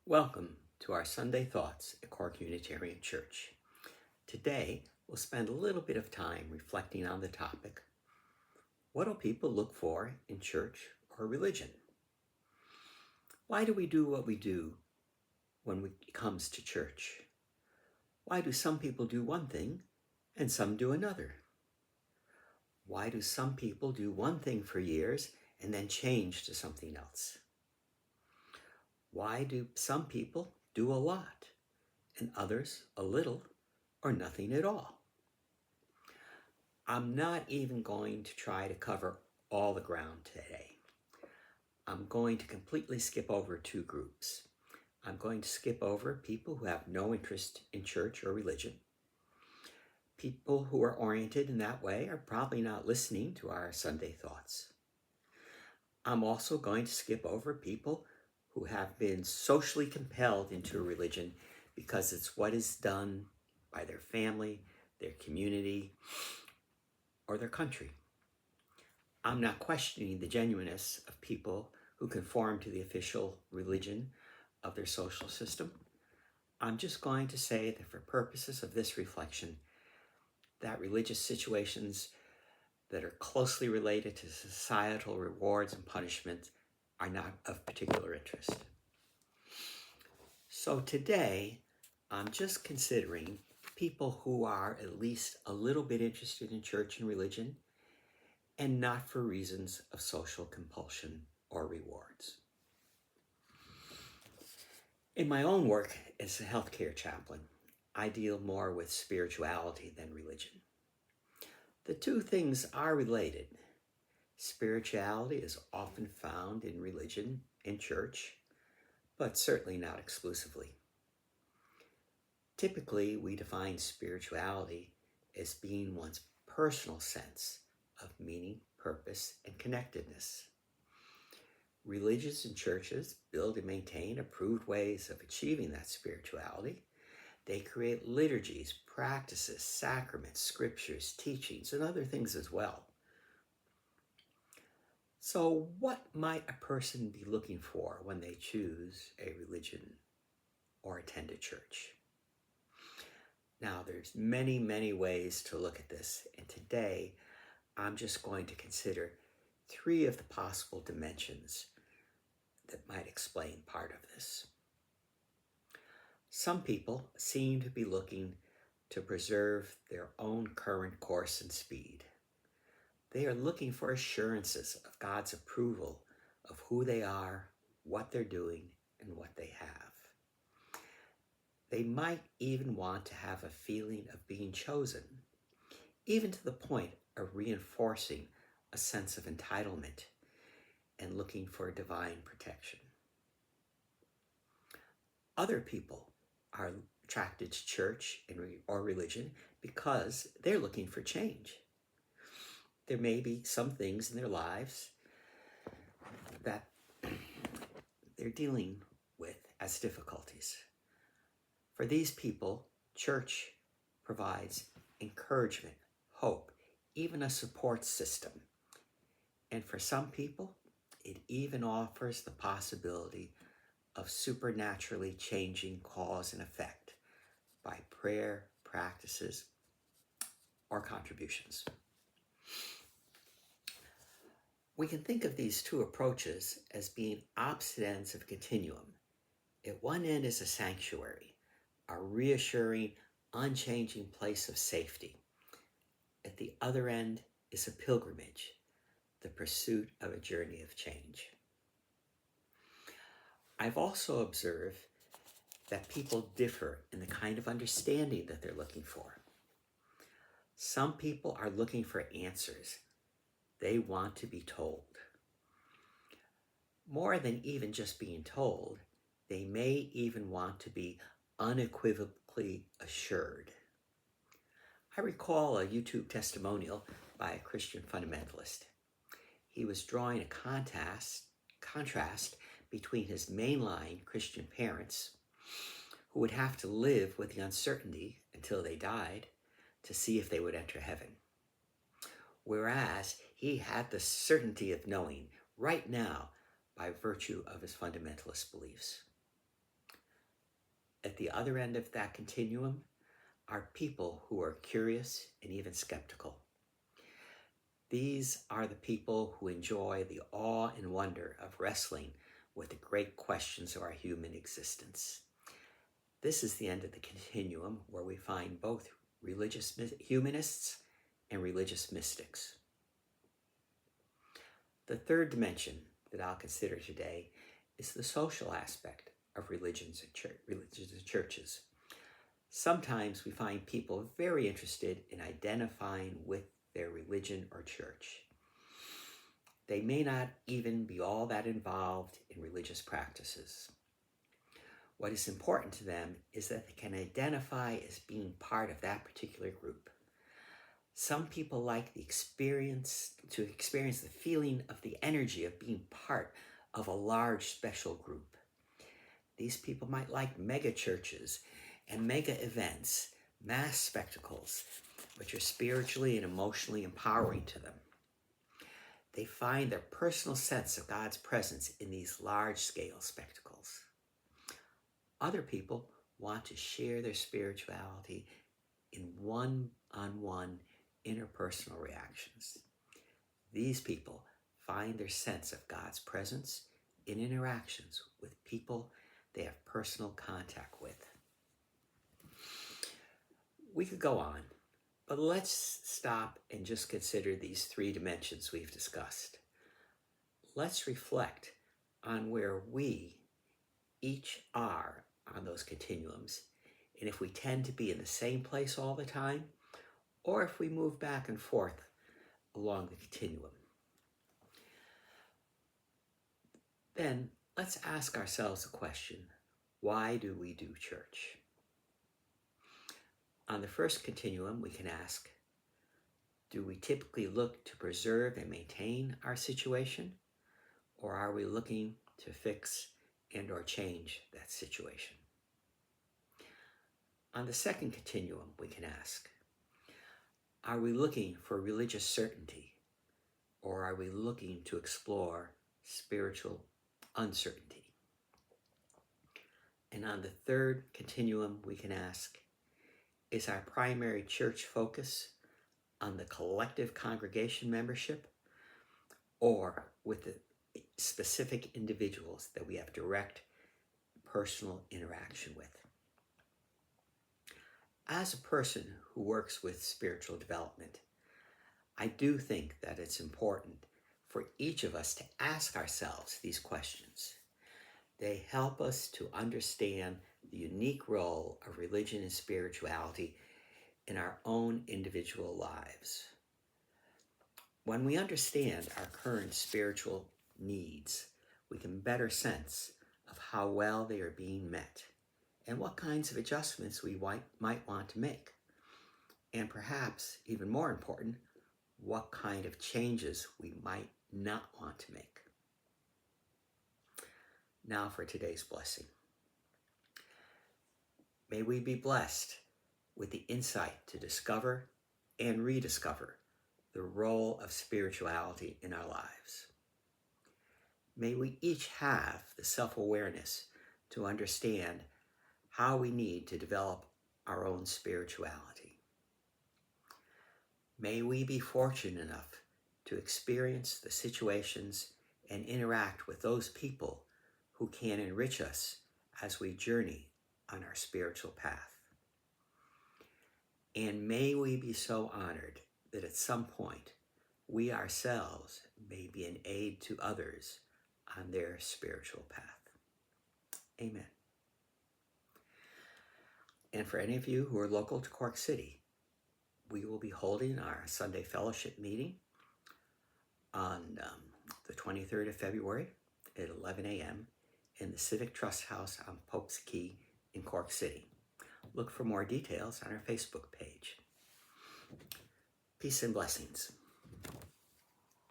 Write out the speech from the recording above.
Welcome to our Sunday Thoughts at Cork Unitarian Church. Today, we'll spend a little bit of time reflecting on the topic, what do people look for in church or religion? Why do we do what we do when it comes to church? Why do some people do one thing and some do another? Why do some people do one thing for years and then change to something else? Why do some people do a lot and others a little or nothing at all? I'm not even going to try to cover all the ground today. I'm going to completely skip over two groups. I'm going to skip over people who have no interest in church or religion. People who are oriented in that way are probably not listening to our Sunday Thoughts. I'm also going to skip over people who have been socially compelled into a religion because it's what is done by their family, their community, or their country. I'm not questioning the genuineness of people who conform to the official religion of their social system. I'm just going to say that for purposes of this reflection, that religious situations that are closely related to societal rewards and punishment are not of particular interest. So today, I'm just considering people who are at least a little bit interested in church and religion, and not for reasons of social compulsion or rewards. In my own work as a healthcare chaplain, I deal more with spirituality than religion. The two things are related. Spirituality is often found in religion and church, but certainly not exclusively. Typically, we define spirituality as being one's personal sense of meaning, purpose, and connectedness. Religions and churches build and maintain approved ways of achieving that spirituality. They create liturgies, practices, sacraments, scriptures, teachings, and other things as well. So what might a person be looking for when they choose a religion or attend a church? Now, there's many ways to look at this, and today I'm just going to consider three of the possible dimensions that might explain part of this. Some people seem to be looking to preserve their own current course and speed. They are looking for assurances of God's approval of who they are, what they're doing, and what they have. They might even want to have a feeling of being chosen, even to the point of reinforcing a sense of entitlement and looking for divine protection. Other people are attracted to church or religion because they're looking for change. There may be some things in their lives that they're dealing with as difficulties. For these people, church provides encouragement, hope, even a support system. And for some people, it even offers the possibility of supernaturally changing cause and effect by prayer, practices, or contributions. We can think of these two approaches as being opposite ends of a continuum. At one end is a sanctuary, a reassuring, unchanging place of safety. At the other end is a pilgrimage, the pursuit of a journey of change. I've also observed that people differ in the kind of understanding that they're looking for. Some people are looking for answers. They want to be told. More than even just being told, they may even want to be unequivocally assured. I recall a YouTube testimonial by a Christian fundamentalist. He was drawing a contrast between his mainline Christian parents, who would have to live with the uncertainty until they died to see if they would enter heaven, whereas he had the certainty of knowing right now by virtue of his fundamentalist beliefs. at the other end of that continuum are people who are curious and even skeptical. These are the people who enjoy the awe and wonder of wrestling with the great questions of our human existence. This is the end of the continuum where we find both religious humanists and religious mystics. The third dimension that I'll consider today is the social aspect of religions and churches. Sometimes we find people very interested in identifying with their religion or church. They may not even be all that involved in religious practices. What is important to them is that they can identify as being part of that particular group. Some people like to experience the feeling of the energy of being part of a large special group. These people might like mega churches and mega events, mass spectacles, which are spiritually and emotionally empowering to them. They find their personal sense of God's presence in these large-scale spectacles. Other people want to share their spirituality in one-on-one interpersonal reactions. These people find their sense of God's presence in interactions with people they have personal contact with. We could go on, but let's stop and just consider these three dimensions we've discussed. Let's reflect on where we each are on those continuums, and if we tend to be in the same place all the time, or if we move back and forth along the continuum. Then let's ask ourselves a question: why do we do church? On the first continuum, we can ask, do we typically look to preserve and maintain our situation, or are we looking to fix and or change that situation? On the second continuum, we can ask, are we looking for religious certainty, or are we looking to explore spiritual uncertainty? And on the third continuum, we can ask, is our primary church focus on the collective congregation membership, or with the specific individuals that we have direct personal interaction with? As a person who works with spiritual development, I do think that it's important for each of us to ask ourselves these questions. They help us to understand the unique role of religion and spirituality in our own individual lives. When we understand our current spiritual needs, we can better sense of how well they are being met and what kinds of adjustments we might want to make. And perhaps, even more important, what kind of changes we might not want to make. Now for today's blessing. May we be blessed with the insight to discover and rediscover the role of spirituality in our lives. May we each have the self-awareness to understand how we need to develop our own spirituality. May we be fortunate enough to experience the situations and interact with those people who can enrich us as we journey on our spiritual path. And may we be so honored that at some point we ourselves may be an aid to others on their spiritual path. Amen. And for any of you who are local to Cork City, we will be holding our Sunday fellowship meeting on the 23rd of February at 11 a.m. in the Civic Trust House on Pope's Quay in Cork City. Look for more details on our Facebook page. Peace and blessings.